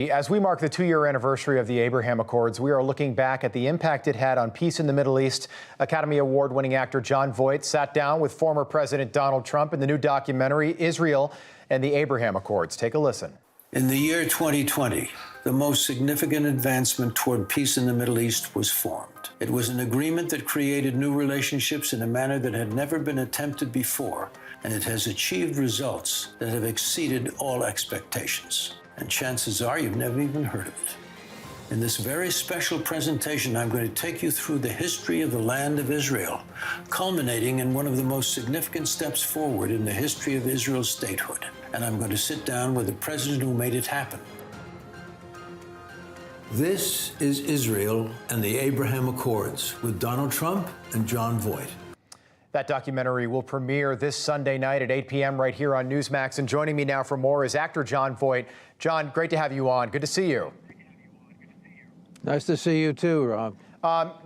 As we mark the 2-year anniversary of the Abraham Accords, we are looking back at the impact it had on peace in the Middle East. Academy Award-winning actor Jon Voight sat down with former President Donald Trump in the new documentary, Israel and the Abraham Accords. Take a listen. In the year 2020, the most significant advancement toward peace in the Middle East was formed. It was an agreement that created new relationships in a manner that had never been attempted before, and it has achieved results that have exceeded all expectations. And chances are you've never even heard of it. In this very special presentation, I'm going to take you through the history of the land of Israel, culminating in one of the most significant steps forward in the history of Israel's statehood. And I'm going to sit down with the president who made it happen. This is Israel and the Abraham Accords with Donald Trump and Jon Voight. That documentary will premiere this Sunday night at 8 p.m. right here on Newsmax. And joining me now for more is actor Jon Voight. Jon, great to have you on. Good to see you. Nice to see you too, Rob.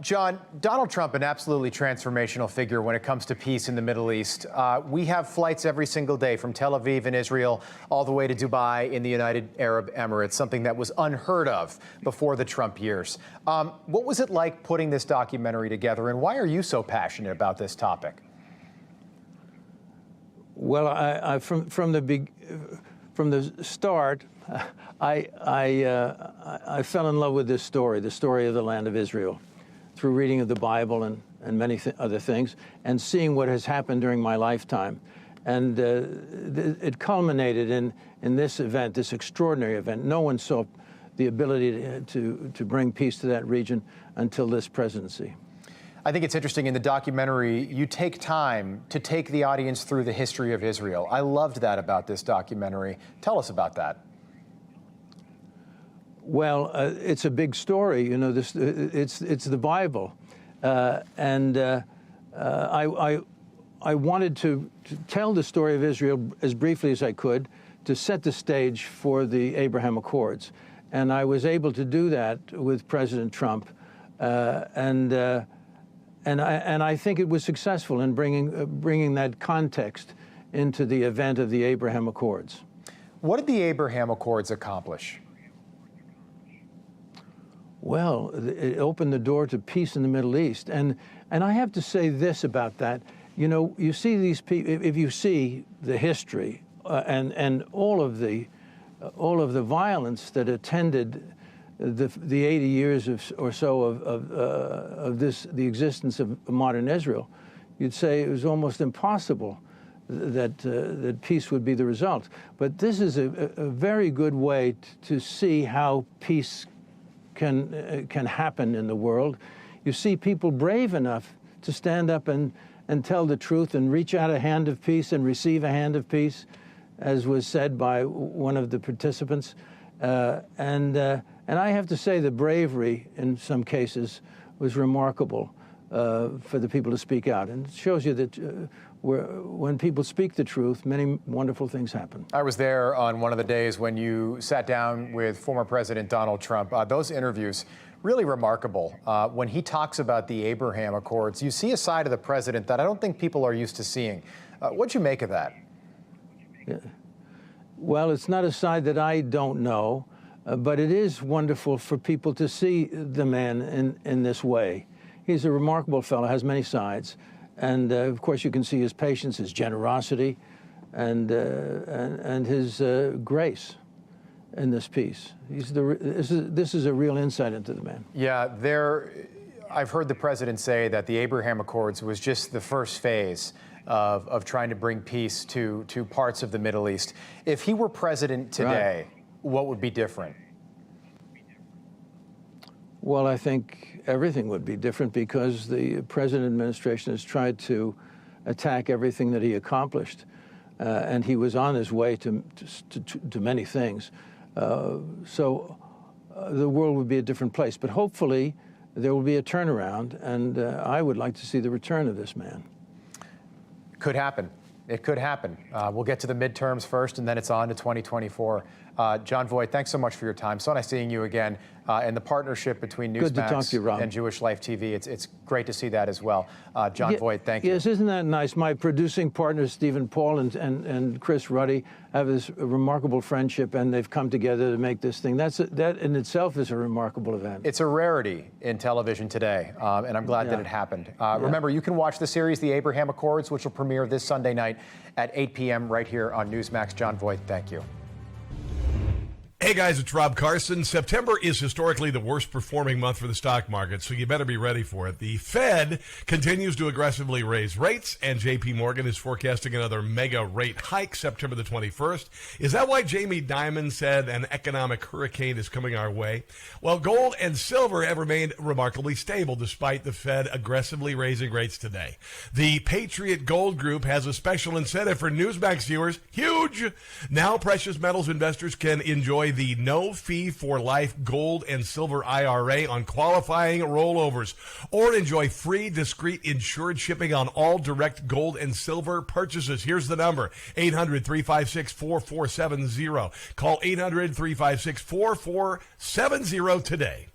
Jon, Donald Trump, an absolutely transformational figure when it comes to peace in the Middle East. We have flights every single day from Tel Aviv in Israel all the way to Dubai in the United Arab Emirates, something that was unheard of before the Trump years. What was it like putting this documentary together, and why are you so passionate about this topic? Well, from the start, I fell in love with this story, the story of the land of Israel, through reading of the Bible and many other things, and seeing what has happened during my lifetime. And it culminated in this event, this extraordinary event. No one saw the ability to bring peace to that region until this presidency. I think it's interesting in the documentary, you take time to take the audience through the history of Israel. I loved that about this documentary. Tell us about that. Well, it's a big story, you know. It's the Bible, and I wanted to tell the story of Israel as briefly as I could to set the stage for the Abraham Accords, and I was able to do that with President Trump, and I think it was successful in bringing that context into the event of the Abraham Accords. What did the Abraham Accords accomplish? Well, it opened the door to peace in the Middle East, and I have to say this about that. You know, you see these people. If you see the history and all of the violence that attended the 80 years or so of the existence of modern Israel, you'd say it was almost impossible that peace would be the result. But this is a very good way to see how peace can happen in the world. You see people brave enough to stand up and tell the truth and reach out a hand of peace and receive a hand of peace, as was said by one of the participants. And I have to say the bravery in some cases was remarkable for the people to speak out. And it shows you that when people speak the truth, many wonderful things happen. I was there on one of the days when you sat down with former President Donald Trump. Those interviews, really remarkable. When he talks about the Abraham Accords, you see a side of the president that I don't think people are used to seeing. What'd you make of that? Yeah. Well, it's not a side that I don't know, but it is wonderful for people to see the man in this way. He's a remarkable fellow, has many sides. And of course, you can see his patience, his generosity, and his grace in this piece. This is a real insight into the man. Yeah, I've heard the president say that the Abraham Accords was just the first phase of trying to bring peace to parts of the Middle East. If he were president today, what would be different? Well, I think everything would be different because the present administration has tried to attack everything that he accomplished, and he was on his way to many things. So the world would be a different place. But hopefully there will be a turnaround, and I would like to see the return of this man. Could happen. It could happen. We'll get to the midterms first, and then it's on to 2024. Jon Voight, thanks so much for your time. So nice seeing you again. And the partnership between Good to talk to Newsmax you, Rob. and Jewish Life TV, it's great to see that as well. Jon Voight, thank you. Yes, isn't that nice? My producing partners, Stephen Paul and Chris Ruddy, have this remarkable friendship, and they've come together to make this thing. That in itself is a remarkable event. It's a rarity in television today, and I'm glad that it happened. Remember, you can watch the series The Abraham Accords, which will premiere this Sunday night at 8 p.m. right here on Newsmax. Jon Voight, thank you. Hey guys, it's Rob Carson. September is historically the worst performing month for the stock market, so you better be ready for it. The Fed continues to aggressively raise rates, and JP Morgan is forecasting another mega rate hike September the 21st. Is that why Jamie Dimon said an economic hurricane is coming our way? Well, gold and silver have remained remarkably stable despite the Fed aggressively raising rates today. The Patriot Gold Group has a special incentive for Newsmax viewers. Huge! Now precious metals investors can enjoy the no-fee-for-life gold and silver IRA on qualifying rollovers, or enjoy free, discreet, insured shipping on all direct gold and silver purchases. Here's the number, 800-356-4470. Call 800-356-4470 today.